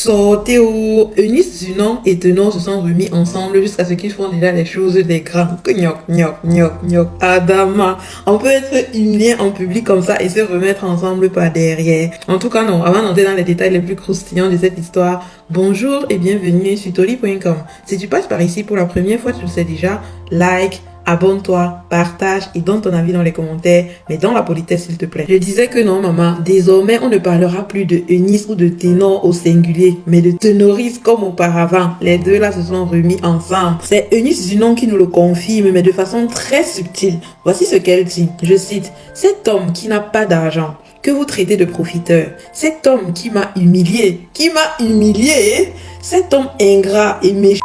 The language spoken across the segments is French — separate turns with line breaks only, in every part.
sortez au... Eunice, Zunon et Tenor se sont remis ensemble jusqu'à ce qu'ils font déjà les choses des grands. Gnoc. Adama. On peut être humilié en public comme ça et se remettre ensemble par derrière. En tout cas, non. Avant d'entrer dans les détails les plus croustillants de cette histoire, bonjour et bienvenue sur toli.com. Si tu passes par ici pour la première fois, tu le sais déjà, like, abonne-toi, partage et donne ton avis dans les commentaires, mais dans la politesse s'il te plaît. Je disais que non maman, désormais on ne parlera plus de Eunice ou de Ténor au singulier, mais de Tenoris comme auparavant. Les deux là se sont remis ensemble. C'est Eunice Zunon qui nous le confirme, mais de façon très subtile. Voici ce qu'elle dit, je cite, « Cet homme qui n'a pas d'argent, que vous traitez de profiteur, cet homme qui m'a humilié, cet homme ingrat et méchant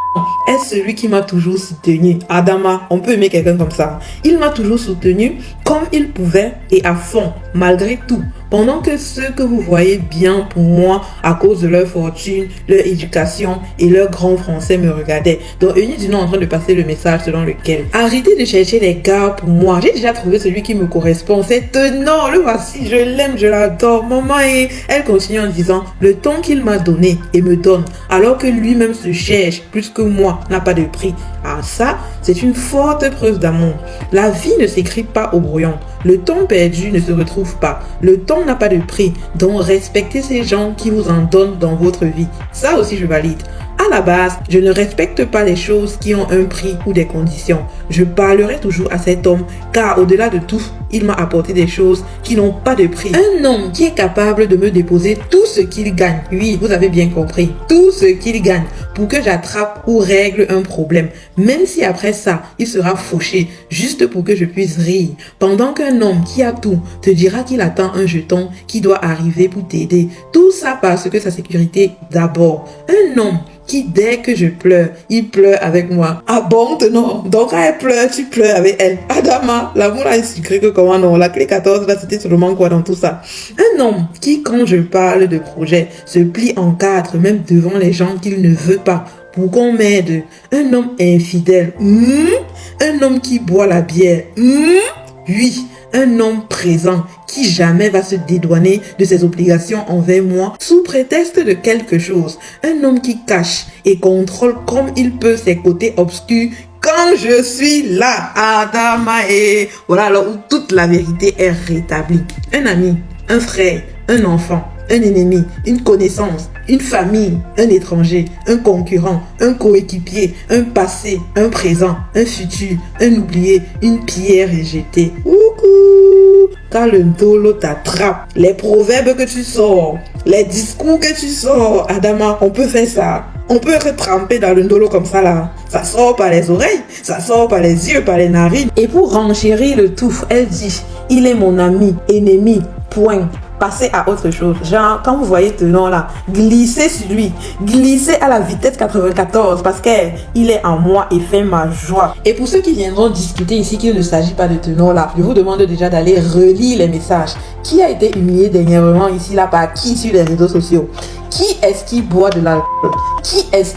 est celui qui m'a toujours soutenu. » Adama, on peut aimer quelqu'un comme ça. Il m'a toujours soutenu comme il pouvait et à fond, malgré tout. Pendant que ceux que vous voyez bien pour moi à cause de leur fortune, leur éducation et leur grand français me regardaient. Donc Eunice Zunon est en train de passer le message selon lequel arrêtez de chercher les gars pour moi. J'ai déjà trouvé celui qui me correspond. C'est Tenor, le voici, je l'aime, je l'adore. Maman, et elle continue en disant le ton qu'il m'a donné et me donne alors que lui-même se cherche plus que moi n'a pas de prix. Ah ça, c'est une forte preuve d'amour. La vie ne s'écrit pas au brouillon. Le temps perdu ne se retrouve pas. Le temps n'a pas de prix. Donc respectez ces gens qui vous en donnent dans votre vie. Ça aussi je valide. À la base, je ne respecte pas les choses qui ont un prix ou des conditions. Je parlerai toujours à cet homme car au-delà de tout, il m'a apporté des choses qui n'ont pas de prix. Un homme qui est capable de me déposer tout ce qu'il gagne. Oui, vous avez bien compris. Tout ce qu'il gagne pour que j'attrape ou règle un problème. Même si après ça, il sera fauché juste pour que je puisse rire. Pendant qu'un homme qui a tout te dira qu'il attend un jeton qui doit arriver pour t'aider. Tout ça parce que sa sécurité d'abord. Un homme qui dès que je pleure, il pleure avec moi. Ah bon, non. Donc quand elle pleure, tu pleures avec elle. Adama, l'amour là est sucré que comment non. La clé 14 là, c'était seulement quoi dans tout ça? Un homme qui, quand je parle de projet, se plie en quatre, même devant les gens qu'il ne veut pas, pour qu'on m'aide. Un homme infidèle. Un homme qui boit la bière. Oui. Un homme présent qui jamais va se dédouaner de ses obligations envers moi sous prétexte de quelque chose. Un homme qui cache et contrôle comme il peut ses côtés obscurs quand je suis là. Adama, et voilà alors où toute la vérité est rétablie. Un ami, un frère, un enfant, un ennemi, une connaissance, une famille, un étranger, un concurrent, un coéquipier, un passé, un présent, un futur, un oublié, une pierre rejetée. Quand le dolo t'attrape, les proverbes que tu sors, les discours que tu sors, Adama, on peut faire ça. On peut être trempé dans le dolo comme ça là. Ça sort par les oreilles, ça sort par les yeux, par les narines. Et pour renchérir le tout, elle dit, il est mon ami, ennemi, point. Passez à autre chose. Genre, quand vous voyez Tenor là, glissez sur lui. Glissez à la vitesse 94 parce qu'il est en moi et fait ma joie. Et pour ceux qui viendront discuter ici qu'il ne s'agit pas de Tenor là, je vous demande déjà d'aller relire les messages. Qui a été humilié dernièrement ici là par qui sur les réseaux sociaux? Qui est-ce qui boit de l'alcool? Qui est-ce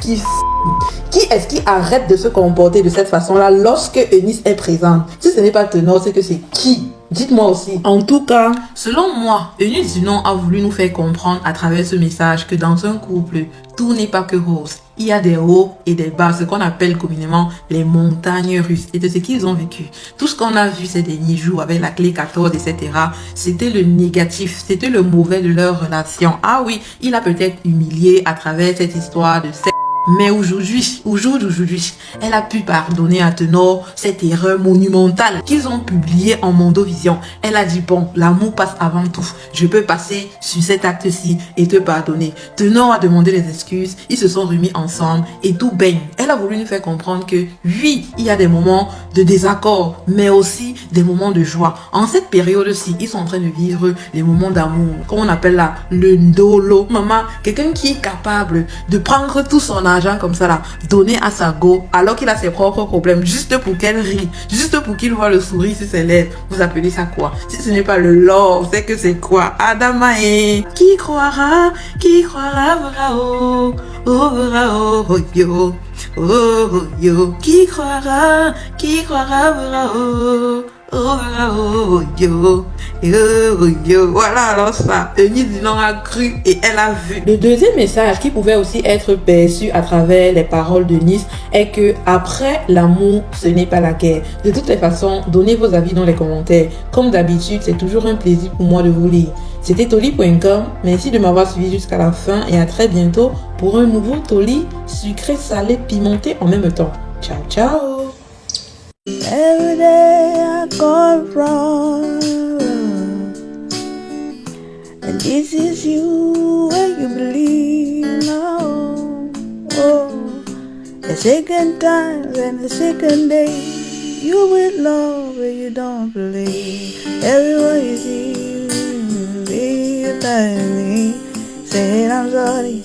qui arrête de se comporter de cette façon-là lorsque Eunice est présente? Si ce n'est pas Tenor, c'est que c'est qui? Dites-moi aussi. En tout cas, selon moi, Eunice Zunon a voulu nous faire comprendre à travers ce message que dans un couple, tout n'est pas que rose. Il y a des hauts et des bas, ce qu'on appelle communément les montagnes russes. Et de ce qu'ils ont vécu. Tout ce qu'on a vu ces derniers jours avec la clé 14, etc., c'était le négatif, c'était le mauvais de leur relation. Ah oui, il a peut-être humilié à travers cette histoire de sexe. Mais aujourd'hui, elle a pu pardonner à Tenor cette erreur monumentale qu'ils ont publiée en Mondovision. Elle a dit, bon, l'amour passe avant tout. Je peux passer sur cet acte-ci et te pardonner. Tenor a demandé les excuses, ils se sont remis ensemble et tout baigne. Elle a voulu nous faire comprendre que oui, il y a des moments de désaccord, mais aussi des moments de joie. En cette période-ci, ils sont en train de vivre les moments d'amour, comme on appelle là, le ndolo. Maman, quelqu'un qui est capable de prendre tout son argent comme ça là, donner à sa go alors qu'il a ses propres problèmes, juste pour qu'elle rie, juste pour qu'il voit le sourire sur ses lèvres. Vous appelez ça quoi? Si ce n'est pas le love, c'est que c'est quoi? Adama, et qui croira, bravo, oh bravo, oh yo, oh yo, qui croira, bravo. Oh, yo, yo, yo. Voilà, alors ça, Eunice Dunant a cru et elle a vu. Le deuxième message qui pouvait aussi être perçu à travers les paroles de Nice est que après l'amour, ce n'est pas la guerre. De toutes les façons, donnez vos avis dans les commentaires. Comme d'habitude, c'est toujours un plaisir pour moi de vous lire. C'était Toli.com. Merci de m'avoir suivi jusqu'à la fin et à très bientôt pour un nouveau Toli sucré, salé, pimenté en même temps. Ciao, ciao.
Every day I go wrong, and this is you when you believe now. Oh, the second time and the second day, you will love when you don't believe. Everyone you see, be telling me, saying I'm sorry,